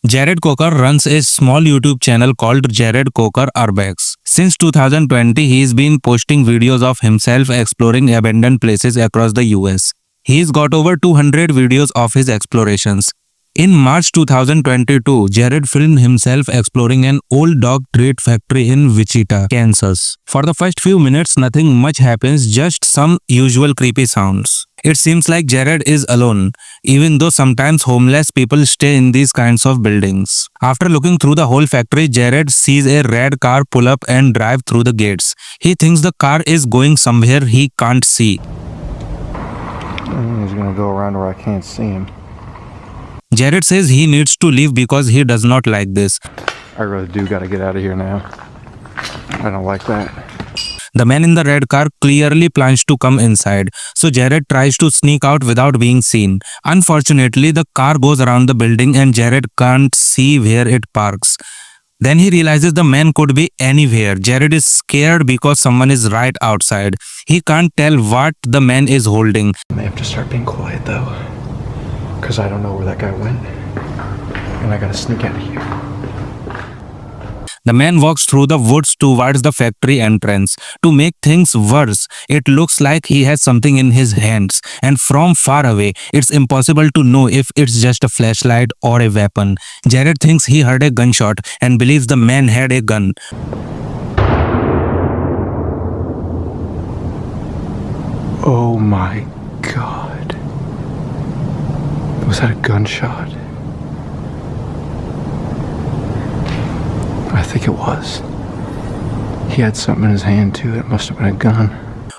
Jared Coker runs a small YouTube channel called Jared Coker Urbex. Since 2020, he's been posting videos of himself exploring abandoned places across the US. He's got over 200 videos of his explorations. In March 2022, Jared filmed himself exploring an old dog treat factory in Wichita, Kansas. For the first few minutes, nothing much happens, just some usual creepy sounds. It seems like Jared is alone, even though sometimes homeless people stay in these kinds of buildings. After looking through the whole factory, Jared sees a red car pull up and drive through the gates. He thinks the car is going somewhere he can't see. He's gonna go around where I can't see him. Jared says he needs to leave because he does not like this. I really do gotta get out of here now. I don't like that. The man in the red car clearly plans to come inside, so Jared tries to sneak out without being seen. Unfortunately, the car goes around the building and Jared can't see where it parks. Then he realizes the man could be anywhere. Jared is scared because someone is right outside. He can't tell what the man is holding. I may have to start being quiet though, because I don't know where that guy went, and I gotta sneak out of here. The man walks through the woods towards the factory entrance. To make things worse, it looks like he has something in his hands, and from far away, it's impossible to know if it's just a flashlight or a weapon. Jared thinks he heard a gunshot and believes the man had a gun. Oh my God. Was that a gunshot? I think it was. He had something in his hand too. It must have been a gun.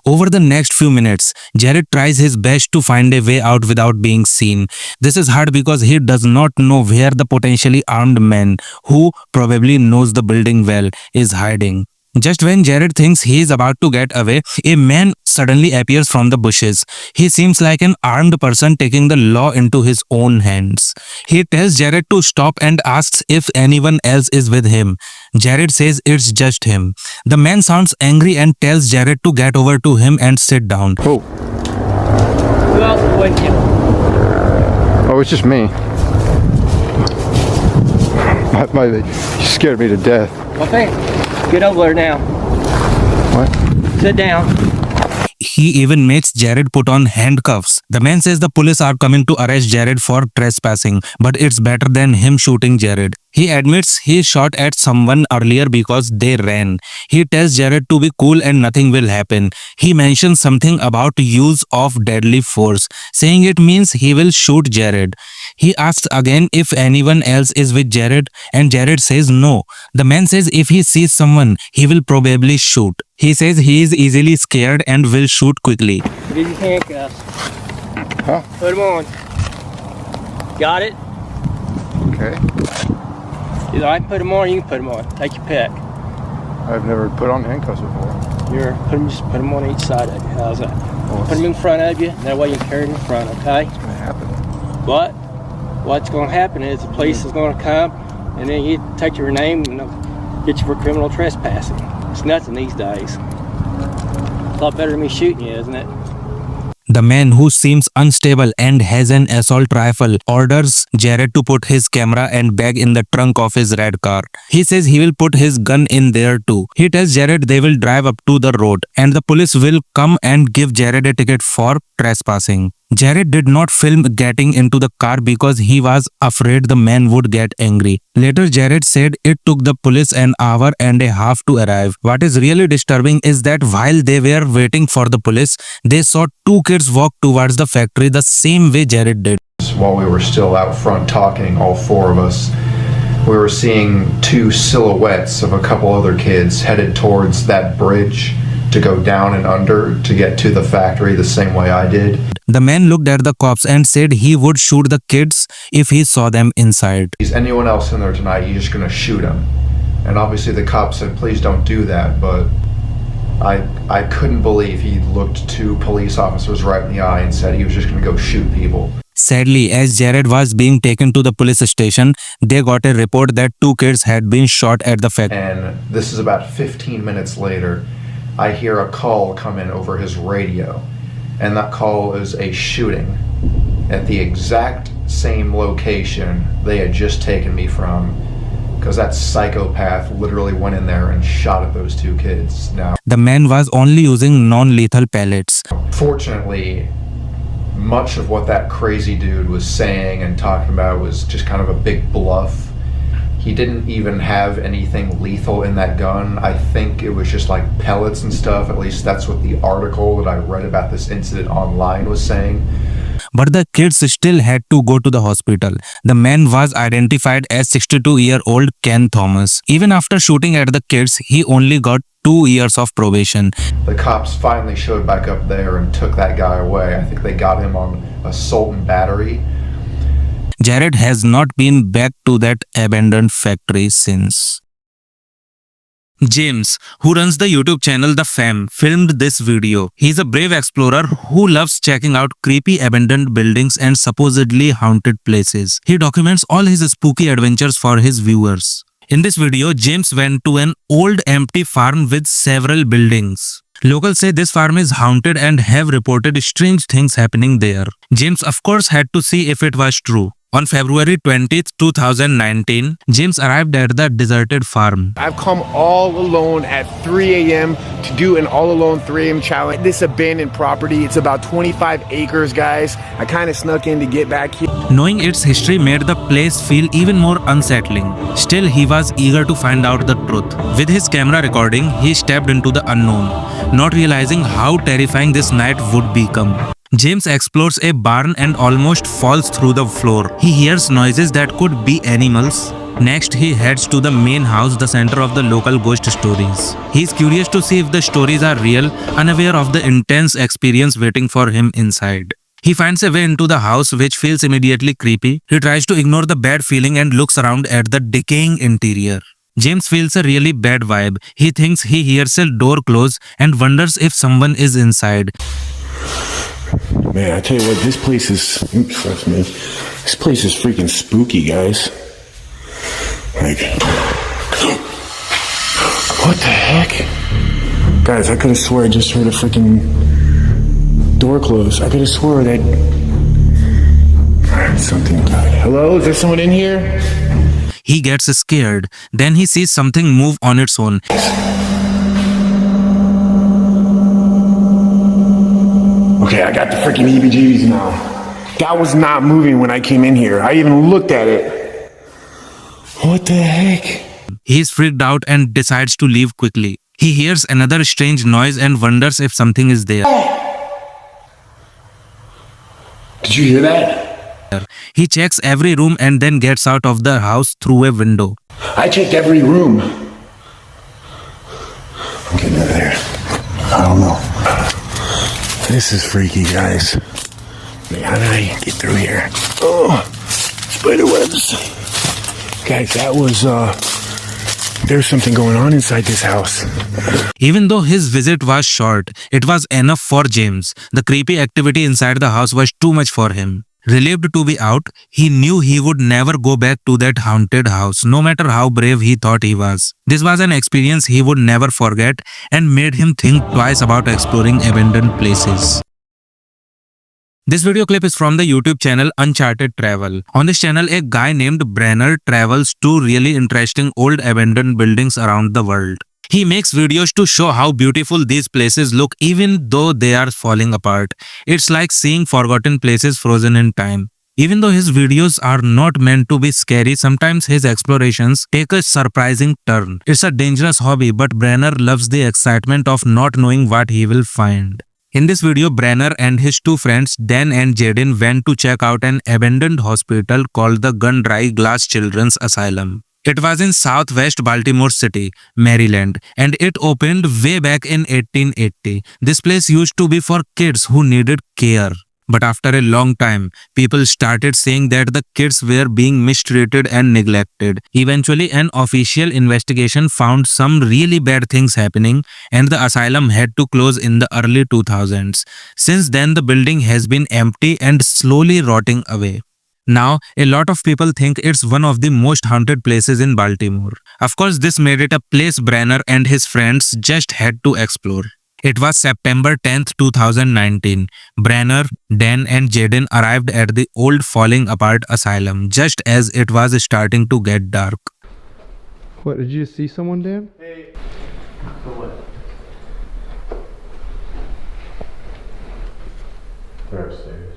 Over the next few minutes, Jared tries his best to find a way out without being seen. This is hard because he does not know where the potentially armed man, who probably knows the building well, is hiding. Just when Jared thinks he is about to get away, a man suddenly appears from the bushes. He seems like an armed person taking the law into his own hands. He tells Jared to stop and asks if anyone else is with him. Jared says it's just him. The man sounds angry and tells Jared to get over to him and sit down. Oh. Who else is with you? Oh, it's just me. You scared me to death. Okay, get over there now. What? Sit down. He even makes Jared put on handcuffs. The man says the police are coming to arrest Jared for trespassing, but it's better than him shooting Jared. He admits he shot at someone earlier because they ran. He tells Jared to be cool and nothing will happen. He mentions something about use of deadly force, saying it means he will shoot Jared. He asks again if anyone else is with Jared, and Jared says no. The man says if he sees someone, he will probably shoot. He says he is easily scared and will shoot quickly. Get your handcuffs. Huh? Put them on. Got it? Okay. Either I can put them on or you can put them on. Take your pick. I've never put on handcuffs before. Just put them on each side of you. How's that? Well, Put them in front of you. That way you can carry them in front, okay? What's gonna happen? But what's going to happen is the police is going to come and then you take your name and they'll get you for criminal trespassing. It's nothing these days. A lot better than me shooting you, isn't it? The man, who seems unstable and has an assault rifle, orders Jared to put his camera and bag in the trunk of his red car. He says he will put his gun in there too. He tells Jared they will drive up to the road and the police will come and give Jared a ticket for trespassing. Jared did not film getting into the car because he was afraid the man would get angry. Later, Jared said it took the police an hour and a half to arrive. What is really disturbing is that while they were waiting for the police, they saw two kids walk towards the factory the same way Jared did. While we were still out front talking, all four of us, we were seeing two silhouettes of a couple other kids headed towards that bridge to go down and under to get to the factory the same way I did. The man looked at the cops and said he would shoot the kids if he saw them inside. Is anyone else in there tonight? You're just gonna shoot them. And obviously the cop said, please don't do that, but I couldn't believe he looked two police officers right in the eye and said he was just gonna go shoot people. Sadly, as Jared was being taken to the police station, they got a report that two kids had been shot at the factory. And this is about 15 minutes later. I hear a call come in over his radio, and that call is a shooting. at the exact same location they had just taken me from, because that psychopath literally went in there and shot at those two kids. Now, The man was only using non-lethal pellets. fortunately, much of what that crazy dude was saying and talking about was just kind of a big bluff. He didn't even have anything lethal in that gun. I think it was just like pellets and stuff. At least that's what the article that I read about this incident online was saying. But the kids still had to go to the hospital. The man was identified as 62-year-old Ken Thomas. Even after shooting at the kids, he only got 2 years of probation. The cops finally showed back up there and took that guy away. I think they got him on assault and battery. Jared has not been back to that abandoned factory since. James, who runs the YouTube channel The Fam, filmed this video. He's a brave explorer who loves checking out creepy abandoned buildings and supposedly haunted places. He documents all his spooky adventures for his viewers. In this video, James went to an old empty farm with several buildings. Locals say this farm is haunted and have reported strange things happening there. James of course had to see if it was true. On February 20th, 2019, James arrived at the deserted farm. I've come all alone at 3 a.m. to do an all alone 3 a.m. challenge. This abandoned property, it's about 25 acres, guys. I kind of snuck in to get back here. Knowing its history made the place feel even more unsettling. Still, he was eager to find out the truth. With his camera recording, he stepped into the unknown, not realizing how terrifying this night would become. James explores a barn and almost falls through the floor. He hears noises that could be animals. Next, he heads to the main house, the center of the local ghost stories. He is curious to see if the stories are real, unaware of the intense experience waiting for him inside. He finds a way into the house, which feels immediately creepy. He tries to ignore the bad feeling and looks around at the decaying interior. James feels a really bad vibe. He thinks he hears a door close and wonders if someone is inside. Man, I tell you what, this place is, trust me, this place is freaking spooky, guys. Like, what the heck? Guys, I could have swore I just heard a freaking door close. I could have swore that, something, hello, is there someone in here? He gets scared. Then he sees something move on its own. Okay, I got the freaking EBGs now. That was not moving when I came in here. I even looked at it. What the heck? He is freaked out and decides to leave quickly. He hears another strange noise and wonders if something is there. Did you hear that? He checks every room and then gets out of the house through a window. I checked every room. I'm getting out of there. I don't know. This is freaky, guys. Man, how did I get through here? Oh, spider webs. Guys, that was, there's something going on inside this house. Even though his visit was short, it was enough for James. The creepy activity inside the house was too much for him. Relieved to be out, he knew he would never go back to that haunted house, no matter how brave he thought he was. This was an experience he would never forget and made him think twice about exploring abandoned places. This video clip is from the YouTube channel Uncharted Travel. On this channel, a guy named Brenner travels to really interesting old abandoned buildings around the world. He makes videos to show how beautiful these places look even though they are falling apart. It's like seeing forgotten places frozen in time. Even though his videos are not meant to be scary, sometimes his explorations take a surprising turn. It's a dangerous hobby, but Brenner loves the excitement of not knowing what he will find. In this video, Brenner and his two friends Dan and Jaden went to check out an abandoned hospital called the Gun Dry Glass Children's Asylum. It was in southwest Baltimore City, Maryland, and it opened way back in 1880. This place used to be for kids who needed care. But after a long time, people started saying that the kids were being mistreated and neglected. Eventually, an official investigation found some really bad things happening, and the asylum had to close in the early 2000s. Since then, the building has been empty and slowly rotting away. Now, a lot of people think it's one of the most haunted places in Baltimore. Of course, this made it a place Brenner and his friends just had to explore. It was September 10th, 2019. Brenner, Dan and Jaden arrived at the old falling apart asylum just as it was starting to get dark. What, did you just see someone, Dan? Hey. For what? They're upstairs.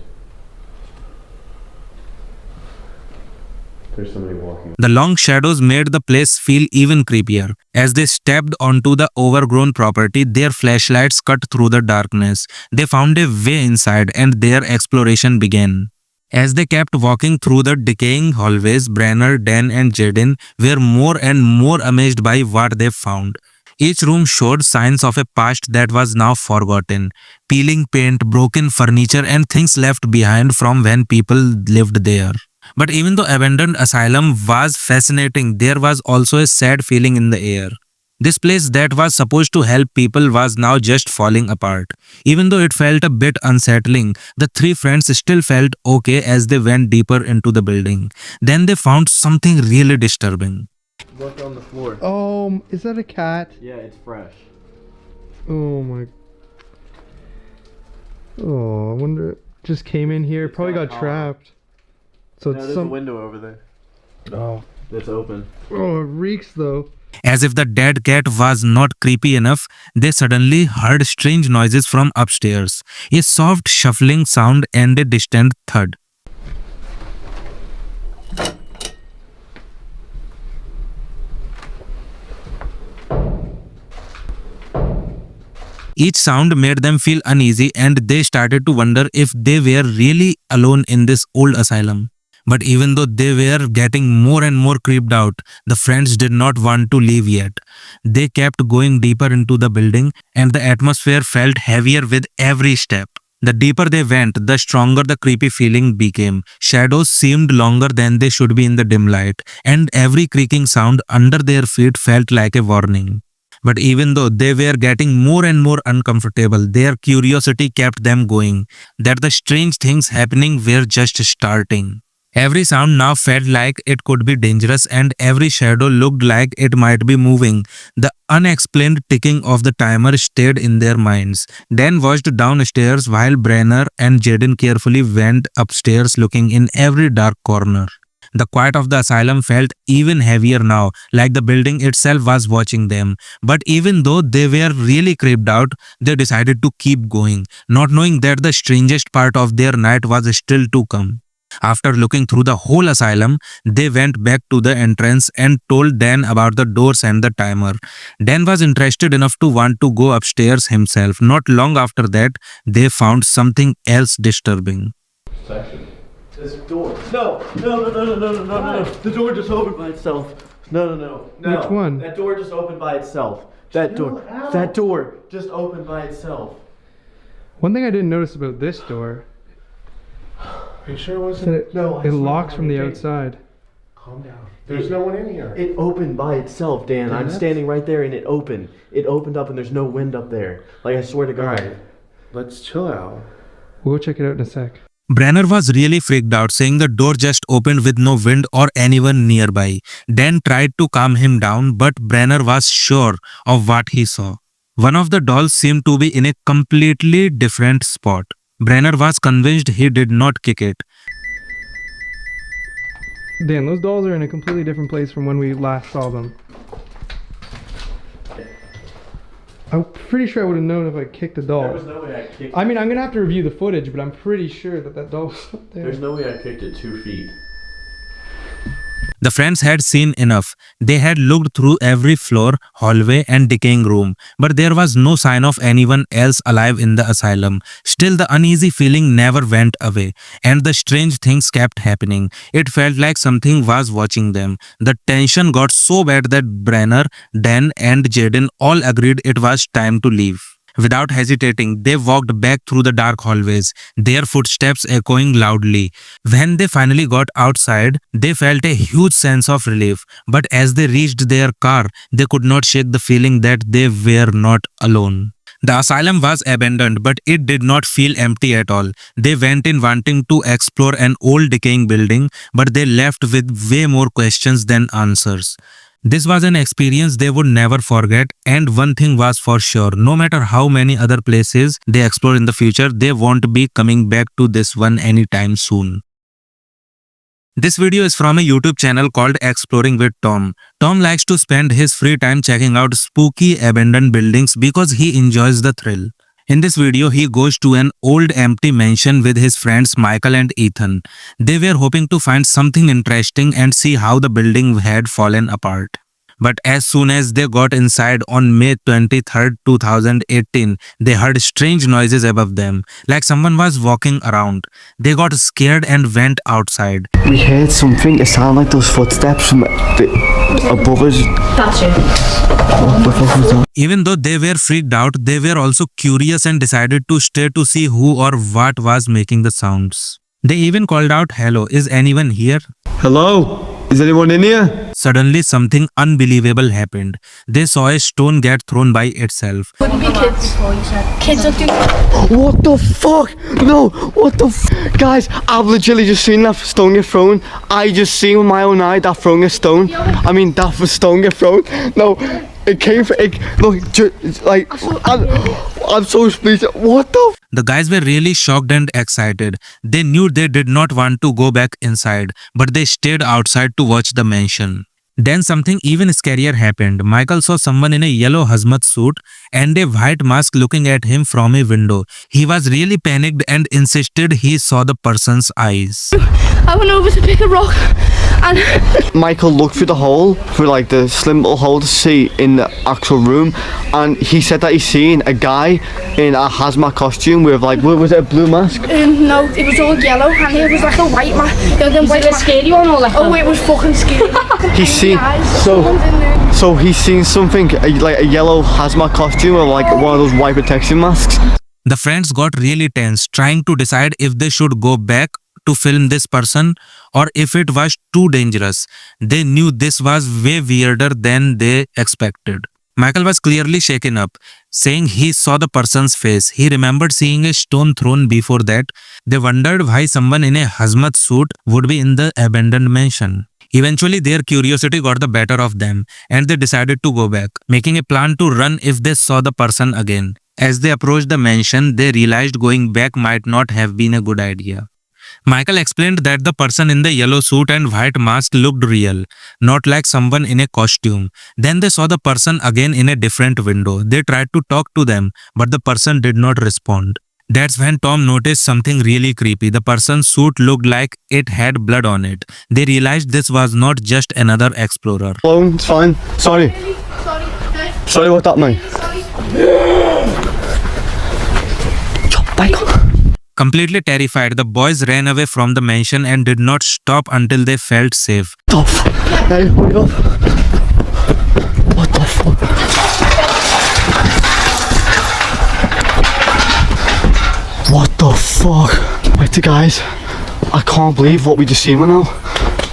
There's somebody walking. The long shadows made the place feel even creepier. As they stepped onto the overgrown property, their flashlights cut through the darkness. They found a way inside and their exploration began. As they kept walking through the decaying hallways, Brenner, Dan and Jaden were more and more amazed by what they found. Each room showed signs of a past that was now forgotten. Peeling paint, broken furniture and things left behind from when people lived there. But even though abandoned asylum was fascinating, there was also a sad feeling in the air. This place that was supposed to help people was now just falling apart. Even though it felt a bit unsettling, the three friends still felt okay as they went deeper into the building. Then they found something really disturbing. Look on the floor. Oh, is that a cat? Yeah, it's fresh. Oh my. Oh, I wonder. Just came in here. It's Probably got got a trapped. So No, it's there's a some. window over there. Oh. That's open. Oh, it reeks though. As if the dead cat was not creepy enough, they suddenly heard strange noises from upstairs. A soft shuffling sound and a distant thud. Each sound made them feel uneasy and they started to wonder if they were really alone in this old asylum. But even though they were getting more and more creeped out, the friends did not want to leave yet. They kept going deeper into the building and the atmosphere felt heavier with every step. The deeper they went, the stronger the creepy feeling became. Shadows seemed longer than they should be in the dim light, and every creaking sound under their feet felt like a warning. But even though they were getting more and more uncomfortable, their curiosity kept them going, that the strange things happening were just starting. Every sound now felt like it could be dangerous and every shadow looked like it might be moving. The unexplained ticking of the timer stayed in their minds. Dan watched downstairs while Brenner and Jaden carefully went upstairs looking in every dark corner. The quiet of the asylum felt even heavier now, like the building itself was watching them. But even though they were really creeped out, they decided to keep going, not knowing that the strangest part of their night was still to come. After looking through the whole asylum, they went back to the entrance and told Dan about the doors and the timer. Dan was interested enough to want to go upstairs himself. Not long after that, they found something else disturbing. Section. This door. No. The door just opened by itself. No. Which one? That door just opened by itself. That door. That door just opened by itself. One thing I didn't notice about this door Are you sure it is wasn't? that it locks from the outside. Calm down. There's no one in here. It opened by itself, Dan. I'm that's- standing right there and it opened. It opened up and there's no wind up there. Like, I swear to God. Alright. Let's chill out. We'll check it out in a sec. Brenner was really freaked out, saying the door just opened with no wind or anyone nearby. Dan tried to calm him down, but Brenner was sure of what he saw. One of the dolls seemed to be in a completely different spot. Brenner was convinced he did not kick it. Dan, those dolls are in a completely different place from when we last saw them. I'm pretty sure I would have known if I kicked the doll. There was no way I kicked I mean, I'm gonna have to review the footage, but I'm pretty sure that doll was up there. There's no way I kicked it 2 feet. The friends had seen enough. They had looked through every floor, hallway and decaying room, but there was no sign of anyone else alive in the asylum. Still, the uneasy feeling never went away, and the strange things kept happening. It felt like something was watching them. The tension got so bad that Brenner, Dan and Jaden all agreed it was time to leave. Without hesitating, they walked back through the dark hallways, their footsteps echoing loudly. When they finally got outside, they felt a huge sense of relief. But as they reached their car, they could not shake the feeling that they were not alone. The asylum was abandoned, but it did not feel empty at all. They went in wanting to explore an old decaying building, but they left with way more questions than answers. This was an experience they would never forget, and one thing was for sure, no matter how many other places they explore in the future, they won't be coming back to this one anytime soon. This video is from a YouTube channel called Exploring with Tom. Tom likes to spend his free time checking out spooky abandoned buildings because he enjoys the thrill. In this video, he goes to an old empty mansion with his friends Michael and Ethan. They were hoping to find something interesting and see how the building had fallen apart. But as soon as they got inside on May 23rd, 2018, they heard strange noises above them, like someone was walking around. They got scared and went outside. We heard something. It sounded like those footsteps from above us. That's it. What the fuck was that? Even though they were freaked out, they were also curious and decided to stay to see who or what was making the sounds. They even called out, "Hello, is anyone here?" Hello? Is anyone in here? Suddenly, something unbelievable happened. They saw a stone get thrown by itself. Wouldn't be kids. Kids are doing. What the fuck? No, what the Guys, I've literally just seen that stone get thrown. I just seen with my own eye that throwing a stone. I mean, that stone get thrown. No, it came from. Look, I'm so speechless. What the? The guys were really shocked and excited. They knew they did not want to go back inside, but they stayed outside to watch the mansion. Then something even scarier happened. Michael saw someone in a yellow hazmat suit and a white mask looking at him from a window. He was really panicked and insisted he saw the person's eyes. I went over to pick a rock and Michael looked through the hole, through like the slim little hole to see in the actual room, and he said that he's seen a guy in a hazmat costume with like, was it a blue mask? no, it was all yellow and it was like a white man. Was it a scary one or like? Oh, it was fucking scary. He's seen so he's seen something like a yellow hazmat costume or like one of those white protection masks. The friends got really tense, trying to decide if they should go back to film this person or if it was too dangerous. They knew this was way weirder than they expected. Michael was clearly shaken up, saying he saw the person's face. He remembered seeing a stone thrown before that. They wondered why someone in a hazmat suit would be in the abandoned mansion. Eventually, their curiosity got the better of them and they decided to go back, making a plan to run if they saw the person again. As they approached the mansion, they realized going back might not have been a good idea. Michael explained that the person in the yellow suit and white mask looked real, not like someone in a costume. Then they saw the person again in a different window. They tried to talk to them, but the person did not respond. That's when Tom noticed something really creepy. The person's suit looked like it had blood on it. They realized this was not just another explorer. Hello, it's fine. Sorry. Sorry, what that mean? Completely terrified, the boys ran away from the mansion and did not stop until they felt safe. Hey, hold up. What the fuck? What the fuck? Right, guys, I can't believe what we just seen right now.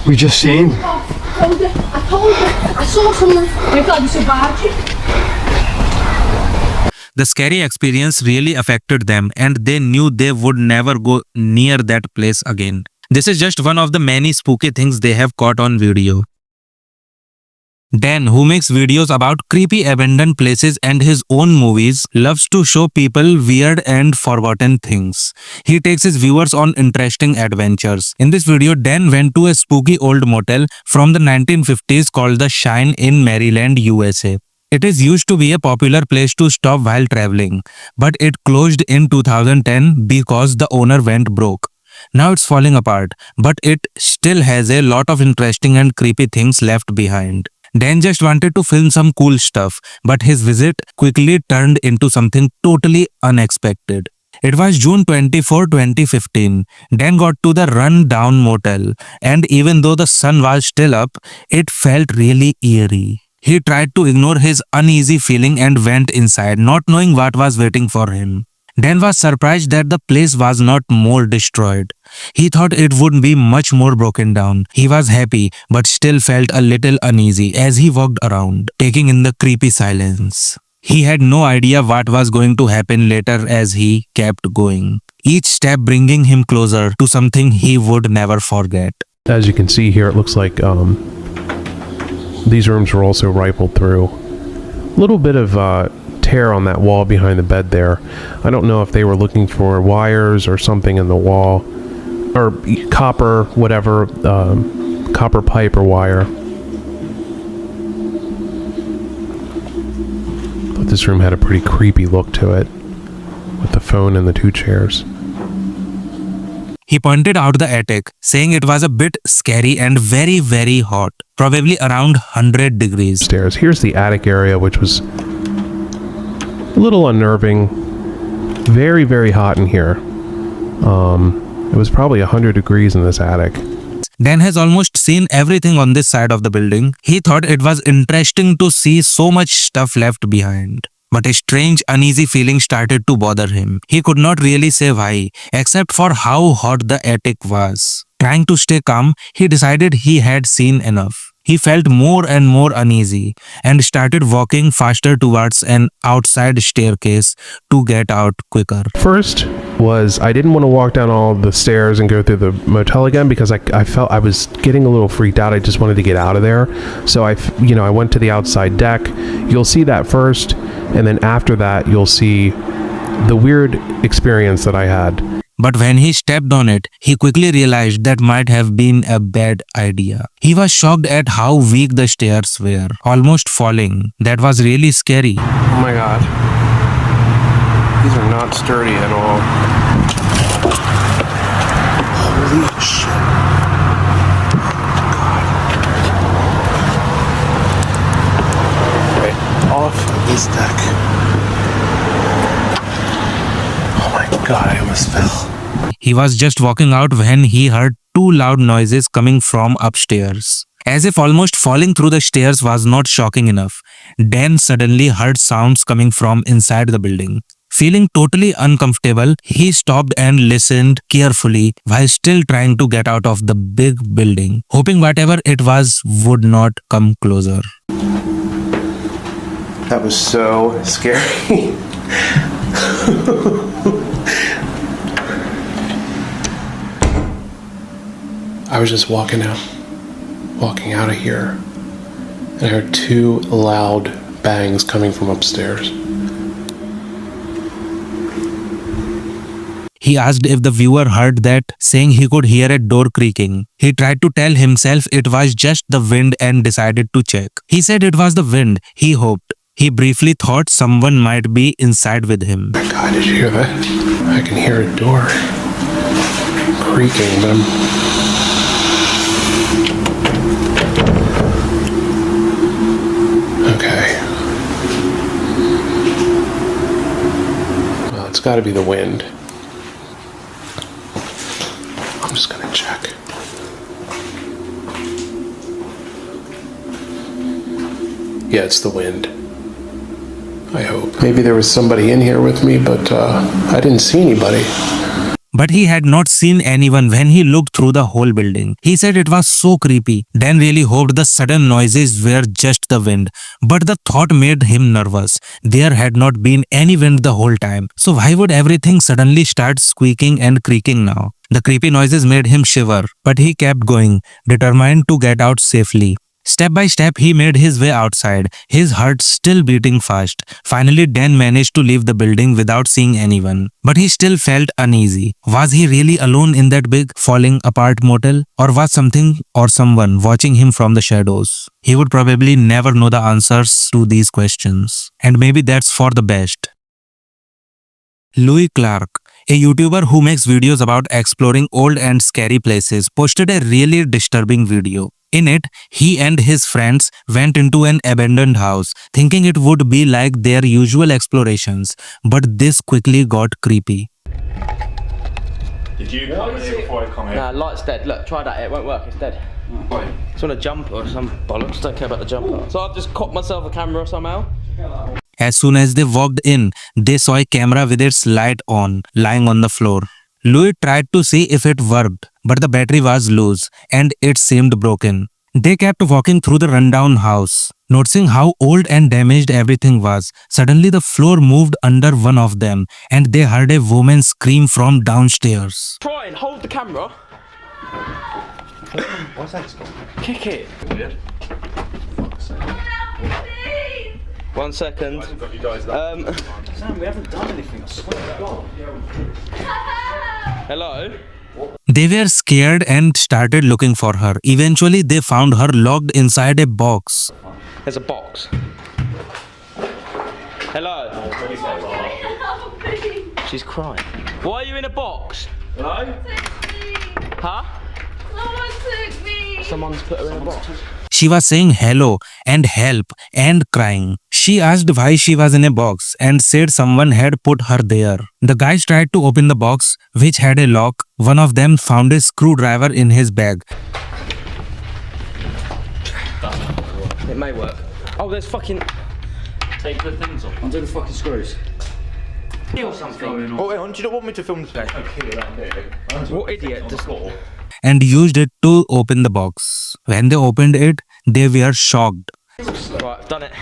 We just seen. I told you. I saw someone. I thought you survived. The scary experience really affected them and they knew they would never go near that place again. This is just one of the many spooky things they have caught on video. Dan, who makes videos about creepy abandoned places and his own movies, loves to show people weird and forgotten things. He takes his viewers on interesting adventures. In this video, Dan went to a spooky old motel from the 1950s called The Shine in Maryland, USA. It is used to be a popular place to stop while traveling, but it closed in 2010 because the owner went broke. Now it's falling apart, but it still has a lot of interesting and creepy things left behind. Dan just wanted to film some cool stuff, but his visit quickly turned into something totally unexpected. It was June 24, 2015. Dan got to the run-down motel, and even though the sun was still up, it felt really eerie. He tried to ignore his uneasy feeling and went inside, not knowing what was waiting for him. Dan was surprised that the place was not more destroyed. He thought it would be much more broken down. He was happy, but still felt a little uneasy as he walked around, taking in the creepy silence. He had no idea what was going to happen later as he kept going, each step bringing him closer to something he would never forget. As you can see here, it looks like These rooms were also rifled through. A little bit of tear on that wall behind the bed there. I don't know if they were looking for wires or something in the wall, or copper, whatever, copper pipe or wire. But this room had a pretty creepy look to it, with the phone and the two chairs. He pointed out the attic, saying it was a bit scary and very, very hot, probably around 100 degrees. Stairs. Here's the attic area, which was a little unnerving. Very, very hot in here. It was probably 100 degrees in this attic. Dan has almost seen everything on this side of the building. He thought it was interesting to see so much stuff left behind. But a strange, uneasy feeling started to bother him. He could not really say why, except for how hot the attic was. Trying to stay calm, he decided he had seen enough. He felt more and more uneasy and started walking faster towards an outside staircase to get out quicker. First was I didn't want to walk down all the stairs and go through the motel again because I felt I was getting a little freaked out. I just wanted to get out of there. So I went to the outside deck. You'll see that first, and then after that you'll see the weird experience that I had. But when he stepped on it, he quickly realized that might have been a bad idea. He was shocked at how weak the stairs were, almost falling. That was really scary. Oh my god. These are not sturdy at all. Holy shit. God. Okay, off this deck. Oh my god, I almost fell. He was just walking out when he heard two loud noises coming from upstairs. As if almost falling through the stairs was not shocking enough, Dan suddenly heard sounds coming from inside the building. Feeling totally uncomfortable, he stopped and listened carefully while still trying to get out of the big building, hoping whatever it was would not come closer. That was so scary. I was just walking out of here, and I heard two loud bangs coming from upstairs. He asked if the viewer heard that, saying he could hear a door creaking. He tried to tell himself it was just the wind and decided to check. He said it was the wind, he hoped. He briefly thought someone might be inside with him. Oh my god, did you hear that? I can hear a door creaking, but okay. Well, it's gotta be the wind. I'm just gonna check. Yeah, it's the wind. I hope. Maybe there was somebody in here with me, but I didn't see anybody. But he had not seen anyone when he looked through the whole building. He said it was so creepy. Dan really hoped the sudden noises were just the wind. But the thought made him nervous. There had not been any wind the whole time. So why would everything suddenly start squeaking and creaking now? The creepy noises made him shiver. But he kept going, determined to get out safely. Step by step, he made his way outside, his heart still beating fast. Finally, Dan managed to leave the building without seeing anyone. But he still felt uneasy. Was he really alone in that big, falling apart motel? Or was something or someone watching him from the shadows? He would probably never know the answers to these questions. And maybe that's for the best. Louis Clark, a YouTuber who makes videos about exploring old and scary places, posted a really disturbing video. In it, he and his friends went into an abandoned house, thinking it would be like their usual explorations, but this quickly got creepy. Did you come in here before I come here? Nah, light's dead. Look, try that. It won't work. It's dead. Why? It's on a jumper or some bollocks. Don't care about the jumper. So I've just copped myself a camera somehow. As soon as they walked in, they saw a camera with its light on, lying on the floor. Louis tried to see if it worked, but the battery was loose and it seemed broken. They kept walking through the rundown house, noticing how old and damaged everything was. Suddenly the floor moved under one of them and they heard a woman scream from downstairs. Try and hold the camera. What's that? Kick it. Weird. 1 second. Got you guys Sam, we haven't done anything, I swear to God. Hello? They were scared and started looking for her. Eventually, they found her locked inside a box. There's a box. Hello? She's crying. Why are you in a box? Hello? Huh? Someone took me. Someone's put her in a box. She was saying hello and help and crying. She asked why she was in a box and said someone had put her there. The guys tried to open the box, which had a lock. One of them found a screwdriver in his bag. It may work. Oh, there's fucking... Take the things off. Undo the fucking screws. Or something. Oh, hang on, do you not want me to film this? What idiot? Just... And used it to open the box. When they opened it, they were shocked. Right, I've done it.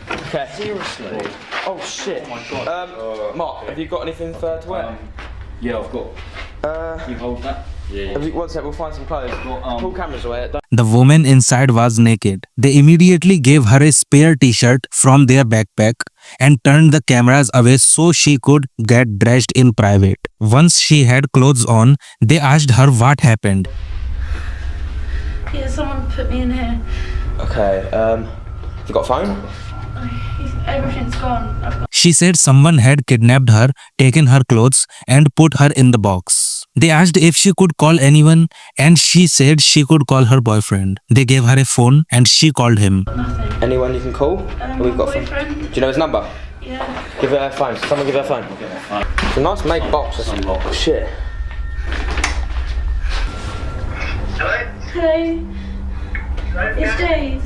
Okay. Seriously? Oh shit. Oh my God. Mark, have you got anything to wear? Yeah, I've got. You hold that? Yeah. One sec, we'll find some clothes. Pull cameras away. The woman inside was naked. They immediately gave her a spare t-shirt from their backpack and turned the cameras away so she could get dressed in private. Once she had clothes on, they asked her what happened. Yeah, someone put me in here. Okay, have you got a phone? Everything's gone. She said someone had kidnapped her, taken her clothes and put her in the box. They asked if she could call anyone and she said she could call her boyfriend. They gave her a phone and she called him. Nothing. Anyone you can call? We've got a phone. Boyfriend. Do you know his number? Yeah. Give her phone. Someone give her phone. It's a nice made box. That's shit. Hey. It's Jade.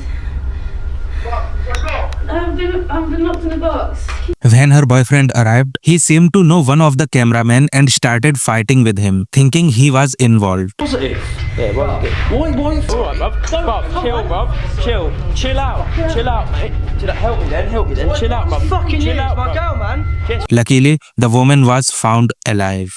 I've been locked in a box. When her boyfriend arrived, he seemed to know one of the cameramen and started fighting with him, thinking he was involved. Positive. Yeah, well, why? Alright, bruv. Chill, bruv. Chill out, mate. Help me then. Chill out, bruv. Chill out, my girl, man. Luckily, the woman was found alive.